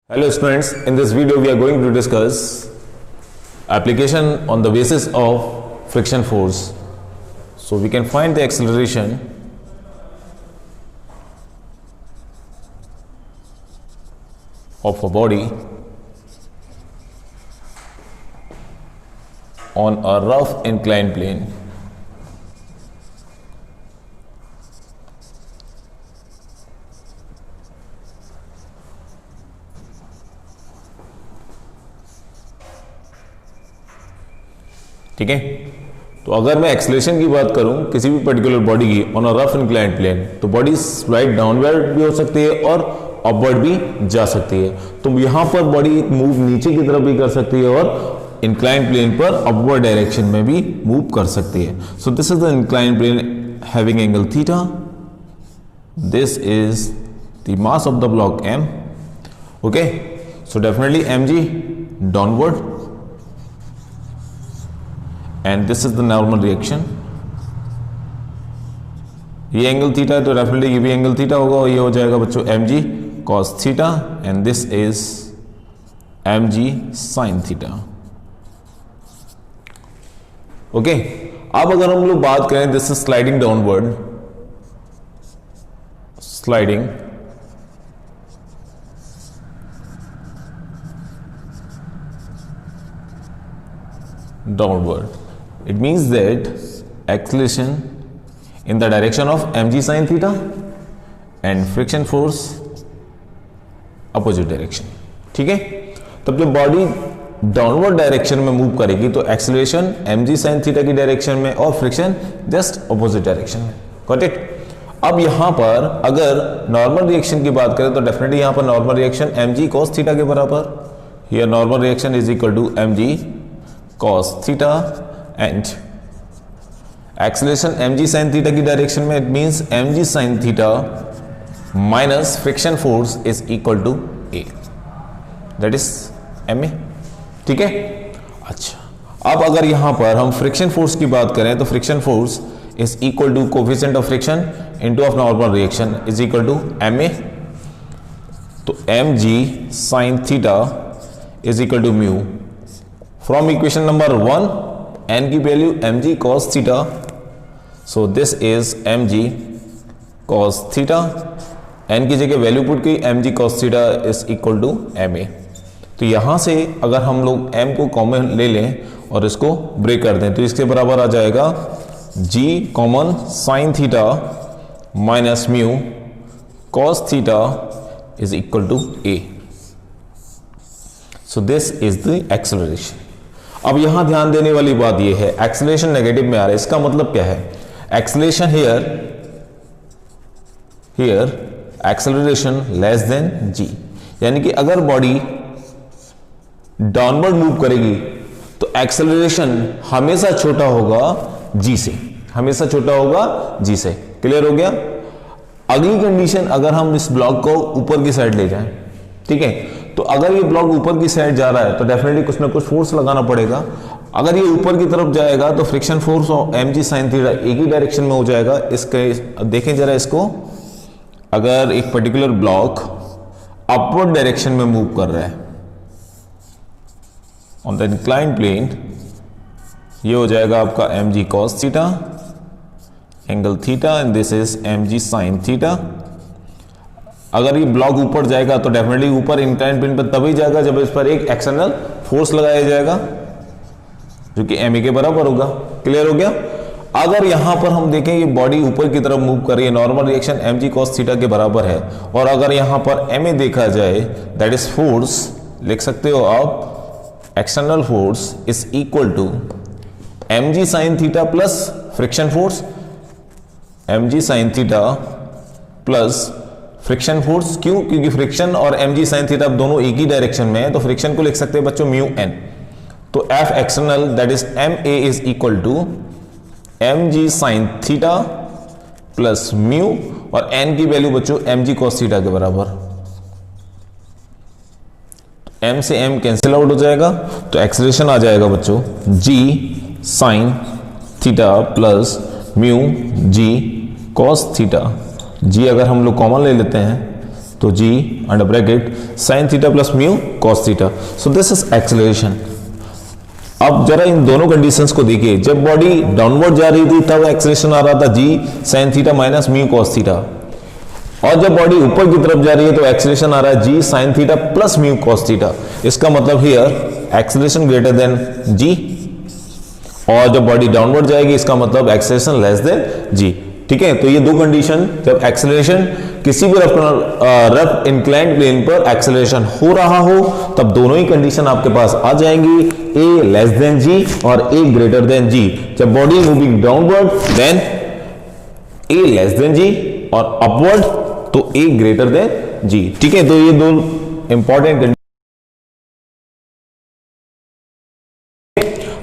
Hello students, in this video we are going to discuss application on the basis of friction force. So we can find the acceleration of a body on a rough inclined plane. ठीक है, तो अगर मैं acceleration की बात करूं किसी भी पर्टिकुलर बॉडी की on a rough inclined plane, तो बॉडी स्लाइड डाउनवर्ड भी हो सकती है और अपवर्ड भी जा सकती है। तो यहां पर बॉडी मूव नीचे की तरफ भी कर सकती है और इंक्लाइंड प्लेन पर अपवर्ड डायरेक्शन में भी मूव कर सकती है। So this is the inclined plane having angle theta, this is the mass of the block m, okay. So definitely mg downward and this is the normal reaction। ये angle theta है तो definitely ये भी angle theta होगा और ये हो जाएगा बच्चों mg cos theta and this is mg sin theta, okay. अब अगर हम लोग बात करें, this is sliding downward, sliding downward, it means that acceleration in the direction of mg sin theta and friction force opposite direction। ठीक है, तब जब बॉडी डाउनवर्ड डायरेक्शन में मूव करेगी तो एक्सेलरेशन mg sin थीटा की डायरेक्शन में और फ्रिक्शन जस्ट ऑपोजिट डायरेक्शन में। Got it. अब यहां पर अगर नॉर्मल रिएक्शन की बात करें तो डेफिनेटली यहां पर normal reaction mg cos theta के बराबर, here normal reaction is equal to mg cos theta and acceleration mg sin theta की डायरेक्शन में it means mg sin theta minus friction force is equal to a, that is ma। ठीक है, अच्छा। अब अगर यहां पर हम फ्रिक्शन फोर्स की बात करें तो friction force is equal to coefficient of friction into of normal reaction is equal to ma। तो mg sin theta is equal to mu from equation number 1, n की value mg cos theta, so this is mg cos theta, n की जगह value put की mg cos theta is equal to ma। तो यहां से अगर हम लोग m को कॉमन ले लें और इसको ब्रेक कर दें तो इसके बराबर आ जाएगा g common sin theta minus mu cos theta is equal to a। so this is the acceleration। अब यहां ध्यान देने वाली बात यह है, एक्सेलरेशन नेगेटिव में आ रहा है, इसका मतलब क्या है? Acceleration here acceleration less than g, यानी कि अगर बॉडी डाउनवर्ड मूव करेगी तो एक्सेलरेशन हमेशा छोटा होगा g से, हमेशा छोटा होगा g से। क्लियर हो गया। अगली कंडीशन, अगर हम इस ब्लॉक को ऊपर की साइड ले जाएं, ठीक है, तो अगर ये ब्लॉक ऊपर की साइड जा रहा है तो डेफिनेटली कुछ ना कुछ फोर्स लगाना पड़ेगा। अगर ये ऊपर की तरफ जाएगा तो फ्रिक्शन फोर्स और mg sin थीटा एक ही डायरेक्शन में हो जाएगा। इसके देखें जरा इसको, अगर एक पर्टिकुलर ब्लॉक अपवर्ड डायरेक्शन में मूव कर रहा है ऑन द इंक्लाइंड प्लेन, ये हो जाएगा आपका mg cos theta angle theta and this is mg sin theta. अगर ये ब्लॉक ऊपर जाएगा तो डेफिनेटली ऊपर इंक्लाइंड प्लेन पर तभी जाएगा जब इस पर एक एक्सटर्नल फोर्स लगाया जाएगा जो कि ma के बराबर होगा। क्लियर हो गया। अगर यहां पर हम देखें ये बॉडी ऊपर की तरफ मूव कर रही है, normal reaction mg cos theta के बराबर है, और अगर यहां पर ma देखा जाए दैट इज फोर्स, लिख सकते हो आप external force is equal to mg sin theta plus friction force, mg sin theta plus friction force. क्यों? क्योंकि फ्रिक्शन और mg sin थीटा दोनों एक ही डायरेक्शन में है, तो फ्रिक्शन को लिख सकते हैं बच्चों म्यू n। तो F external that is ma is equal to mg sin theta plus mu, और n की वैल्यू बच्चों mg cos थीटा के बराबर। m से m कैंसिल आउट हो जाएगा तो एक्सेलरेशन आ जाएगा बच्चों g sin theta plus mu g cos theta. g अगर हम लोग कॉमन ले लेते हैं तो g under bracket sin theta plus mu cos theta. So this is acceleration. अब जरा इन दोनों कंडीशंस को देखिए, जब बॉडी डाउनवर्ड जा रही थी तब एक्सेलरेशन आ रहा था g sin theta minus mu cos theta, और जब बॉडी ऊपर की तरफ जा रही है तो एक्सेलरेशन आ रहा है g sin theta plus mu cos theta. इसका मतलब here acceleration greater than g, और जब बॉडी डाउनवर्ड जाएगी इसका मतलब एक्सेलरेशन लेस देन g। ठीक है, तो ये दो कंडीशन, जब एक्सेलरेशन किसी भी रफ इंक्लाइंड प्लेन पर एक्सेलरेशन हो रहा हो तब दोनों ही कंडीशन आपके पास आ जाएंगी, a लेस देन g और a ग्रेटर देन g। जब body moving downward then a less than g और अपवर्ड तो a ग्रेटर देन g। ठीक है, तो ये दो इंपॉर्टेंट कंडीशन,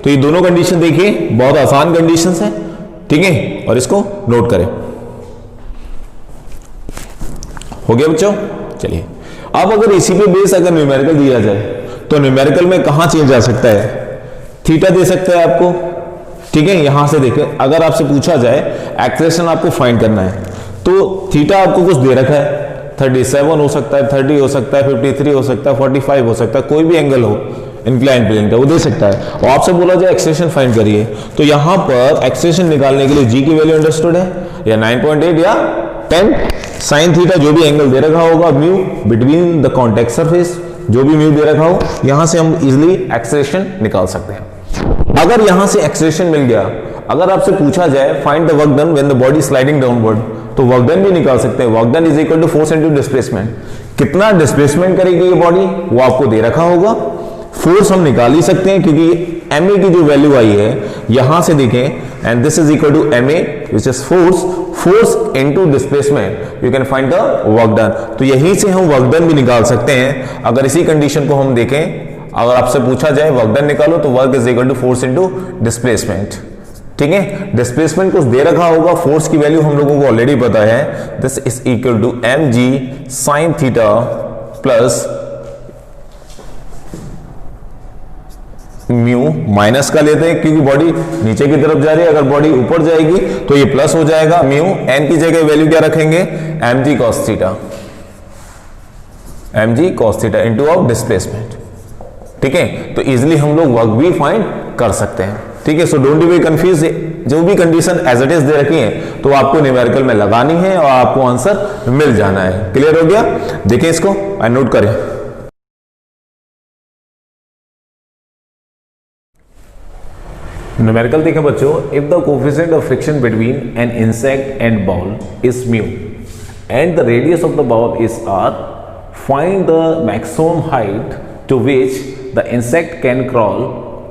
तो ये दोनों कंडीशन देखिए बहुत आसान कंडीशंस हैं। ठीक है, और इसको नोट करें। हो गया बच्चों? चलिए, अब अगर इसी पे बेस अगर न्यूमेरिकल दिया जाए तो न्यूमेरिकल में कहां चेंज आ सकता है? थीटा दे सकता है आपको। ठीक है, यहां से देखें, अगर आपसे पूछा जाए एक्सेलरेशन आपको फाइंड करना है तो थीटा आपको कुछ दे रखा है, 37 हो सकता है, 30 हो सकता है, 53 हो सकता है, 45 हो सकता है, कोई भी एंगल हो इंक्लाइन प्लेन का वो दे सकता है, और आपसे बोला जाए एक्सेलरेशन फाइंड करिए, तो यहां पर एक्सेलरेशन निकालने के लिए जी की वैल्यू अंडरस्टूड है, या 9.8 या 10 साइन थीटा, जो भी एंगल दे रखा होगा, mu between the contact surface, जो भी म्यू दे रखा हो, यहां से हम इजिली एक्सेलरेशन निकाल सकते हैं। अगर यहां से एक्सेलरेशन मिल गया, अगर आपसे पूछा जाए find the work done when the body sliding downward, तो वर्क डन भी निकाल सकते हैं। Work done is equal to force into displacement. कितना डिस्प्लेसमेंट करेगी ये बॉडी वो आपको दे रखा होगा, फोर्स हम निकाल ही सकते हैं क्योंकि ma की जो वैल्यू आई है यहां से देखें, and this is equal to ma which is force into displacement, you can find the work done. तो यहीं से हम वर्क डन भी निकाल सकते हैं। अगर इसी कंडीशन को हम देखें, अगर आपसे पूछा जाए वर्क डन निकालो तो work is equal to force into displacement. ठीक है, डिस्प्लेसमेंट कुछ दे रखा होगा, फोर्स की वैल्यू हम लोगों को ऑलरेडी पता है, this is equal to mg sin theta plus mu, minus का लेते हैं क्योंकि बॉडी नीचे की तरफ जा रही है, अगर बॉडी ऊपर जाएगी तो ये प्लस हो जाएगा, म्यू एन की जगह वैल्यू क्या रखेंगे, mg cos theta, mg cos theta into of displacement. ठीक है, तो इजिली हम लोग वर्क भी फाइंड कर सकते हैं। ठीक है, सो डोंट बी कंफ्यूज, जो भी कंडीशन एज इट इज दे रखी है तो आपको न्यूमेरिकल में लगानी है और आपको आंसर मिल जाना है। क्लियर हो गया? देखें इसको और नोट करें। न्यूमेरिकल देखें बच्चों, if the coefficient of friction between an insect and ball is mu and the radius of the ball is r, find the maximum height to which the insect can crawl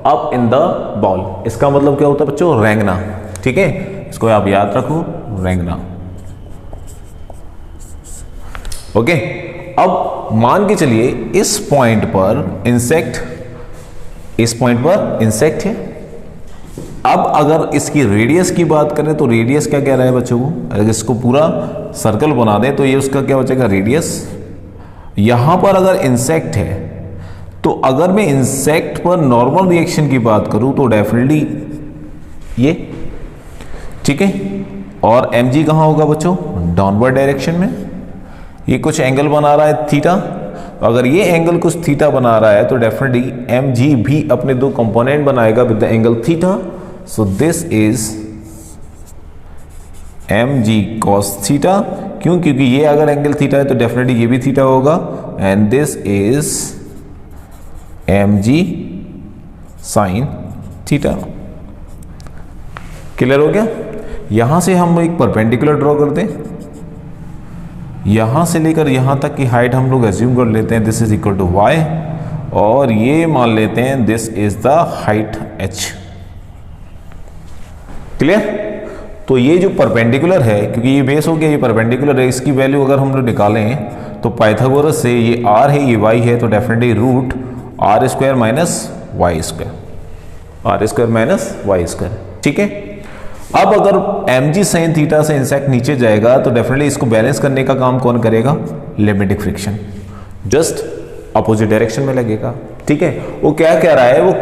up in the ball. इसका मतलब क्या होता है बच्चों? रेंगना। ठीक है, इसको आप याद रखो, रेंगना। ओके, अब मान के चलिए इस पॉइंट पर इंसेक्ट, इस पॉइंट पर इंसेक्ट है। अब अगर इसकी रेडियस की बात करें तो रेडियस क्या कह रहा है बच्चों को? अगर इसको पूरा सर्कल बना दें तो ये उसका क्या बचेगा? रेडियस। यहां पर अगर इंसेक्ट है तो अगर मैं इंसेक्ट पर नॉर्मल रिएक्शन की बात करूं तो डेफिनेटली ये, ठीक है, और mg कहां होगा बच्चों? डाउनवर्ड डायरेक्शन में। ये कुछ एंगल बना रहा है थीटा, अगर ये एंगल कुछ थीटा बना रहा है तो डेफिनेटली mg भी अपने दो कंपोनेंट बनाएगा with the angle theta. So this is mg cos theta. क्यों? क्योंकि ये अगर एंगल थीटा है तो डेफिनेटली ये भी थीटा होगा, and this is mg sin theta. Clear हो गया? यहां से हम एक परपेंडिकुलर ड्रॉ कर दें, यहां से लेकर यहां तक की हाइट हम लोग एज्यूम कर लेते हैं this is equal to y, और ये मान लेते हैं this is the height h। Clear? तो ये जो परपेंडिकुलर है, क्योंकि ये बेस हो गया, ये परपेंडिकुलर है, इसकी वैल्यू अगर हम लोग निकालें तो पाइथागोरस से ये r है, ये y है, तो definitely root r square minus y square, r square minus y square. ठीक है, अब अगर mg sin थीटा से इंसेक्ट नीचे जाएगा तो डेफिनेटली इसको बैलेंस करने का काम कौन करेगा? Limiting friction, just opposite direction में लगेगा। ठीक है, वो क्या कह रहा है? वो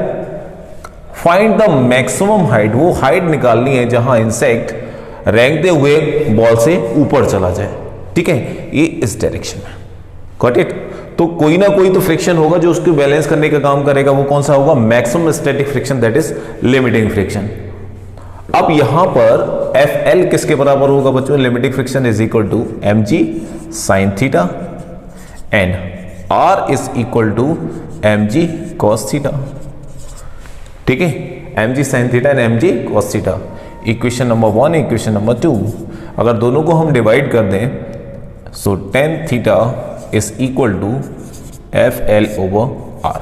फाइंड द मैक्सिमम हाइट, वो हाइट निकालनी है जहां इंसेक्ट रेंगते हुए बॉल से ऊपर चला जाए। ठीक है, ये इस डायरेक्शन में। Got it. तो कोई ना कोई तो फ्रिक्शन होगा जो उसको बैलेंस करने का काम करेगा, वो कौन सा होगा? Maximum static friction, that is limiting friction. अब यहां पर एफ किसके बराबर होगा बच्चों? Limiting friction is equal to mg sin theta and r is equal to mg cos theta. ठीक है, mg sin theta and mg cos theta. Equation number 1, equation number 2, अगर दोनों को हम डिवाइड कर दें, so tan theta is equal to FL over R।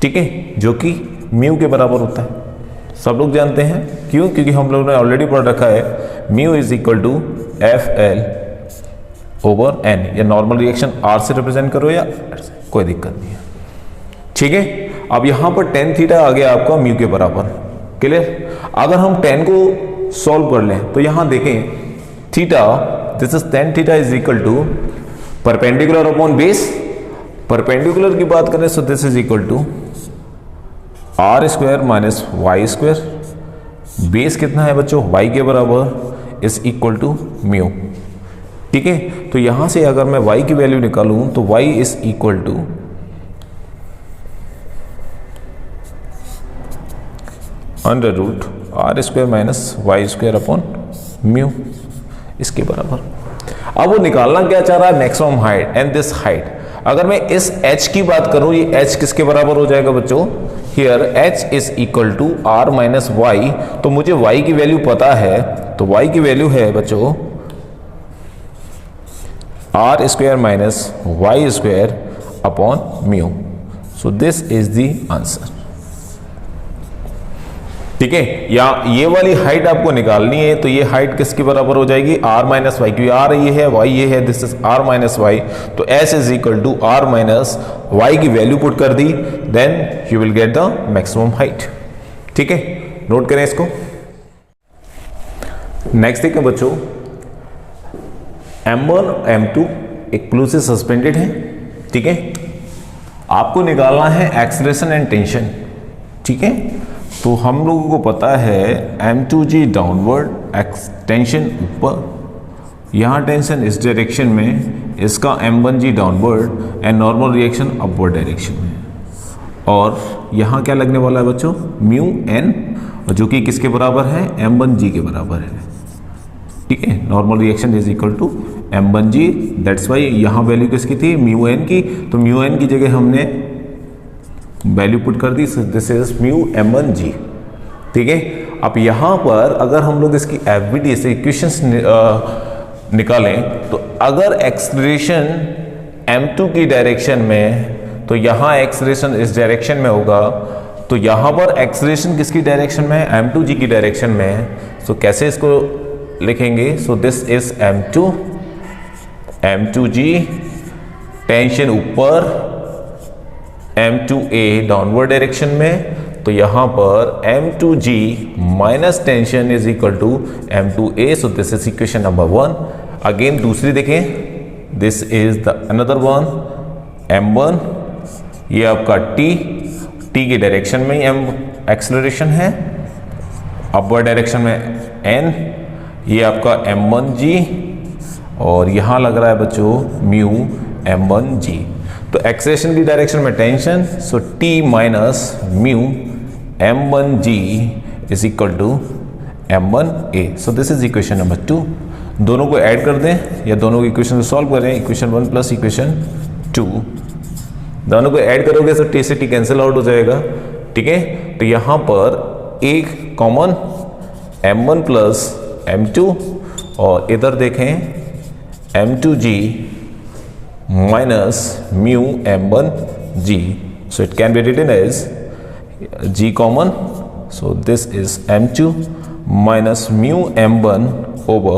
ठीक है, जो कि म्यू के बराबर होता है, सब लोग जानते हैं। क्यों? क्योंकि हम लोगों ने ऑलरेडी पढ़ रखा है mu is equal to FL over N, या नॉर्मल रिएक्शन R से रिप्रेजेंट करो या कोई दिक्कत नहीं है। ठीक है, अब यहां पर tan थीटा आ गया आपका म्यू के बराबर। क्लियर? अगर हम tan को सॉल्व कर लें तो यहां देखें theta, this is tan theta is equal to perpendicular upon base. Perpendicular की बात करें so this is equal to r square minus y square. Base कितना है बच्चों? y के बराबर इज इक्वल टू म्यू। ठीक है, तो यहां से अगर मैं y की वैल्यू निकालूं तो y is equal to under root r square minus y square upon mu, इसके बराबर। अब वो निकालना क्या चाह रहा है? Maximum height and this height. अगर मैं इस h की बात करूं, ये h किसके बराबर हो जाएगा बच्चों? Here h is equal to r minus y. तो मुझे y की वैल्यू पता है, तो y की वैल्यू है बच्चों r square minus y square upon mu. So this is the answer. ठीक है, या ये वाली हाइट आपको निकालनी है, तो ये हाइट किसके बराबर हो जाएगी? r माइनस वाई, क्योंकि r ये है, y ये है, this is r minus y. तो s is equal to r minus y की वैल्यू पुट कर दी, then you will get the maximum height. ठीक है, नोट करें इसको। नेक्स्ट देखें बच्चों, m1 m2 एक फ्लूइड से सस्पेंडेड है। ठीक है, आपको निकालना है एक्सेलरेशन एंड टेंशन। ठीक है, तो हम लोगों को पता है m2g डाउनवर्ड, टेंशन ऊपर, यहाँ टेंशन इस डायरेक्शन में, इसका m1g downward and normal reaction upward direction में। और यहाँ क्या लगने वाला है बच्चों? म्यू n, जो कि किसके बराबर है? m1g के बराबर है। ठीक है, normal reaction is equal to m1g, that's why यहाँ वैल्यू किसकी थी? म्यू n की। तो म्यू n की जगह हमने वैल्यू पुट कर दी, दिस इज म्यू m1g। ठीक है, अब यहां पर अगर हम लोग इसकी एफबीटी से इक्वेशंस निकालें, तो अगर एक्सेलरेशन m2 की डायरेक्शन में, तो यहां एक्सेलरेशन इस डायरेक्शन में होगा, तो यहां पर एक्सेलरेशन किसकी डायरेक्शन में? m2g की डायरेक्शन में। सो कैसे इसको लिखेंगे? सो दिस इज m2g, टेंशन ऊपर, m2a डाउनवर्ड डायरेक्शन में, तो यहां पर m2g minus tension is equal to m2a। So this is equation number 1। Again दूसरी देखें, this is the another one, m1, ये आपका t की डायरेक्शन में m एक्सेलरेशन है, अपवर्ड डायरेक्शन में n, ये आपका m1g, और यहां लग रहा है बच्चों म्यू m1g। तो एक्सेलरेशन की डायरेक्शन में tension, so t minus mu m1g is equal to m1a। So this is equation number 2। दोनों को ऐड कर दें या दोनों की इक्वेशन को सॉल्व करें, इक्वेशन 1 प्लस इक्वेशन 2, दोनों को ऐड करोगे तो t से t कैंसिल आउट हो जाएगा। ठीक है, तो यहां पर एक कॉमन m1 प्लस m2, और इधर देखें m2g minus mu m1g, so it can be written as g common, so this is m2 minus mu m1 over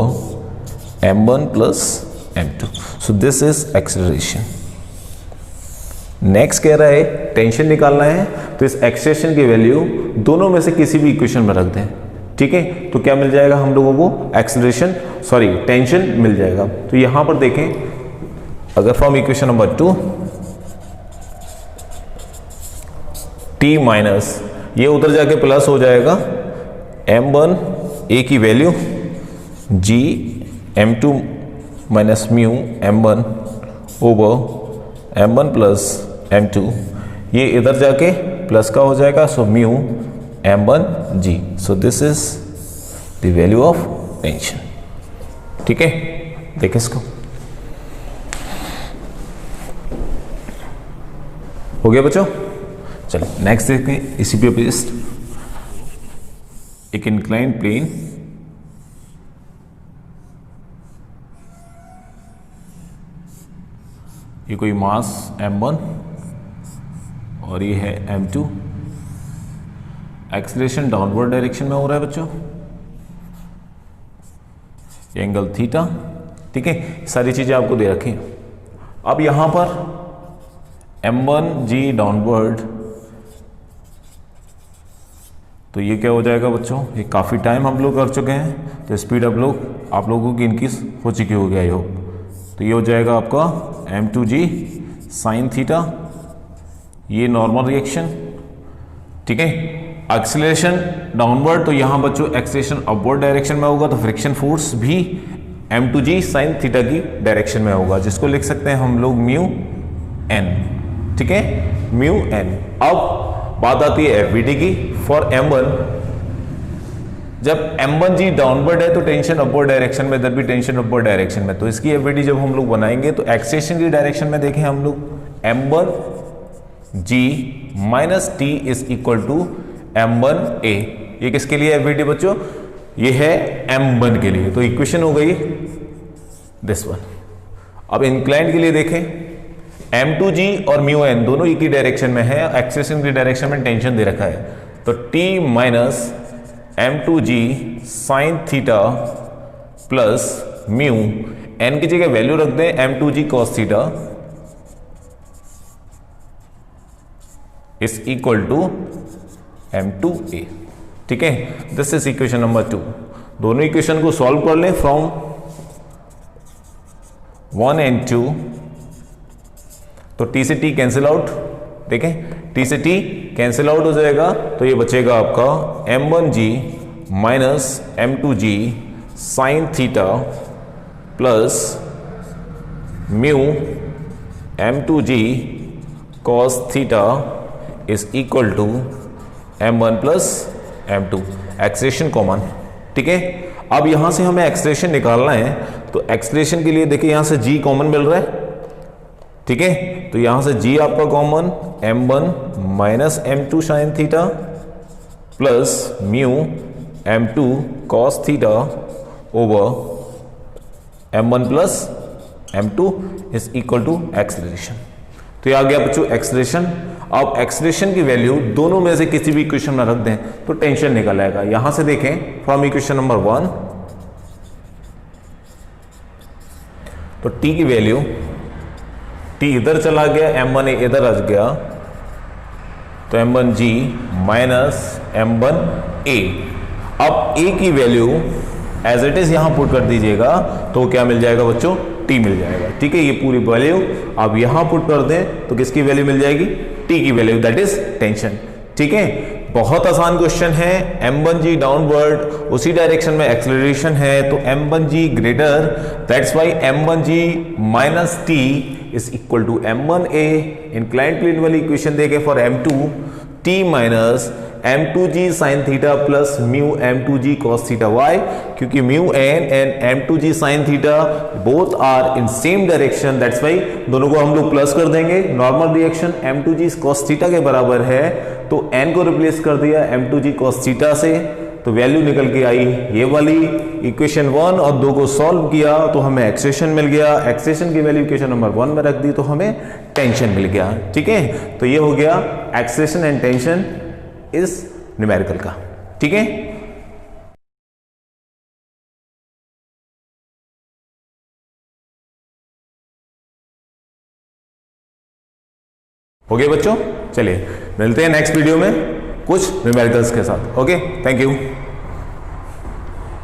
m1 plus m2, so this is acceleration। Next कह रहा है tension निकालना है, तो इस एक्सेलरेशन की वैल्यू दोनों में से किसी भी इक्वेशन में रख दें। ठीक है, तो क्या मिल जाएगा हम लोगों को? एक्सेलरेशन, सॉरी टेंशन मिल जाएगा। तो यहां पर देखें, अगर from equation number 2 t minus, ये उधर जाके प्लस हो जाएगा m1 a की value g m2 minus mu m1 over m1 plus m2, ये इधर जाके प्लस का हो जाएगा, so mu m1g। So this is the value of tension. ठीक है, देखें इसको, हो गया बच्चों। चलो नेक्स्ट देखते हैं, इसी पे बेस्ड एक इंक्लाइन प्लेन, ये कोई मास m1 और ये है m2, एक्सीलरेशन डाउनवर्ड डायरेक्शन में हो रहा है बच्चों, एंगल थीटा। ठीक है, सारी चीजें आपको दे रखी हैं। अब यहां पर m1g डाउनवर्ड, तो ये क्या हो जाएगा बच्चों, ये काफ़ी टाइम हम लोग कर चुके हैं, तो स्पीड आप लोगों की इनक्रीज हो चुकी होगी आई होप। तो ये हो जाएगा आपका m2g साइन थीटा, ये नॉर्मल रिएक्शन। ठीक है, एक्सीलरेशन डाउनवर्ड, तो यहाँ बच्चों एक्सीलरेशन अपवर्ड डायरेक्शन में होगा, तो फ्रिक्शन फोर्स भी m2g साइन थीटा की डायरेक्शन में होगा, जिसको लिख सकते हैं हम लोग म्यू n। ठीक है, म्यू n। अब बात आती है FVD की फॉर m1। जब m1g डाउनवर्ड है तो टेंशन अपवर्ड डायरेक्शन में, इधर भी टेंशन अपवर्ड डायरेक्शन में, तो इसकी FVD जब हम लोग बनाएंगे तो एक्सेशन की डायरेक्शन में देखें हम लोग m1g minus t is equal to m1a। ये किसके लिए FVD बच्चों, ये है m1 के लिए, तो इक्वेशन हो गई दिस वन। अब इंक्लाइंड के लिए देखें, m2g और म्यू n दोनों एक ही डायरेक्शन में है, एक्सेशन की डायरेक्शन में टेंशन दे रखा है, तो t minus m2g sine theta plus mu n की जगह वैल्यू रख दें m2g cos theta is equal to m2a। ठीक है, दिस इज इक्वेशन नंबर 2। दोनों इक्वेशन को सॉल्व कर लें फ्रॉम 1 and 2, तो t से t कैंसिल आउट, देखें t से t कैंसिल आउट हो जाएगा, तो ये बचेगा आपका m1g minus m2g sine theta plus mu m2g cos theta is equal to m1 plus m2। Acceleration common. ठीक है, अब यहां से हमें एक्सेलरेशन निकालना है, तो एक्सेलरेशन के लिए देखिए यहां से g कॉमन मिल रहा है। ठीक है, तो यहां से g आपका common m1 minus m2 sine theta plus mu m2 cos theta over m1 plus m2 is equal to acceleration. तो ये आ गया बच्चों एक्सेलरेशन। अब एक्सेलरेशन की वैल्यू दोनों में से किसी भी इक्वेशन में रख दें तो टेंशन निकल आएगा। यहां से देखें फ्रॉम इक्वेशन नंबर 1, तो t की वैल्यू, t इधर चला गया, m1a इधर आ गया, तो m1g माइनस m1a। अब a की वैल्यू एज इट इज यहां पुट कर दीजिएगा, तो क्या मिल जाएगा बच्चों, t मिल जाएगा। ठीक है, ये पूरी वैल्यू आप यहां पुट कर दें तो किसकी वैल्यू मिल जाएगी, t की वैल्यू, दैट इज टेंशन। ठीक है, बहुत आसान क्वेश्चन है। m1g डाउनवर्ड, उसी डायरेक्शन में एक्सेलरेशन है, तो m1g greater, that's why m1g minus t is equal to m1a। Inclined plane वाली इक्वेशन देखे for m2, t minus m2g sine theta plus mu m2g cos theta. Why, क्योंकि mu n and m2g sine theta both are in same direction, that's why दोनों को हम लोग plus कर देंगे। Normal reaction m2g cos theta के बराबर है, तो n को रिप्लेस कर दिया m2g कॉस थीटा से, तो वैल्यू निकल के आई ये वाली। इक्वेशन 1 और 2 को सॉल्व किया तो हमें एक्सेलरेशन मिल गया। एक्सेलरेशन की वैल्यू इक्वेशन नंबर 1 में रख दी तो हमें टेंशन मिल गया। ठीक है, तो ये हो गया एक्सेलरेशन एंड टेंशन इस न्यूमेरिकल का। ठीक है, हो गया बच्चों। चलिए मिलते हैं नेक्स्ट वीडियो में कुछ न्यूमेरिकल्स के साथ। Okay, thank you.